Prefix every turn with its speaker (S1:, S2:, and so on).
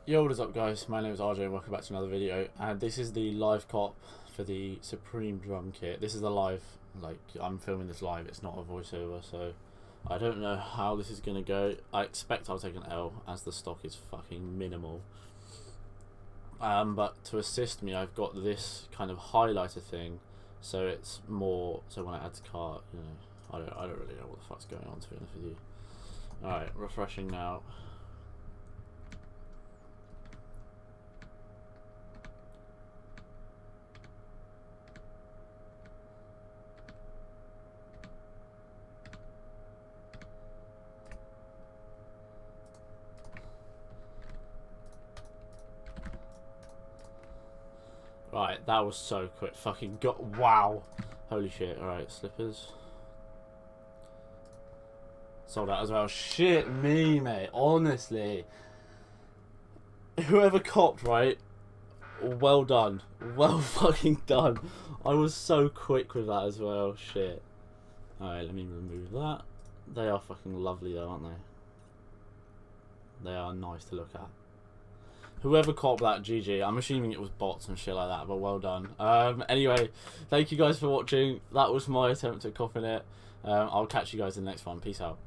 S1: Yo, what is up guys, my name is RJ and welcome back to another video, and this is the live cop for the Supreme drum kit. This is the live, like, I'm filming this live, it's not a voiceover, so I don't know how this is going to go. I expect I'll take an L as the stock is fucking minimal. But to assist me, I've got this kind of highlighter thing, so it's more, so when I add to cart, you know, I don't really know what the fuck's going on, to be honest with you. Alright, refreshing now. Right, that was so quick. Fucking got, wow. Holy shit. Alright, slippers. Sold out as well. Shit me, mate. Honestly. Whoever copped, right? Well done. Well fucking done. I was so quick with that as well. Shit. Alright, let me remove that. They are fucking lovely though, aren't they? They are nice to look at. Whoever copped that, GG. I'm assuming it was bots and shit like that, but well done. Anyway, thank you guys for watching. That was my attempt at copping it. I'll catch you guys in the next one. Peace out.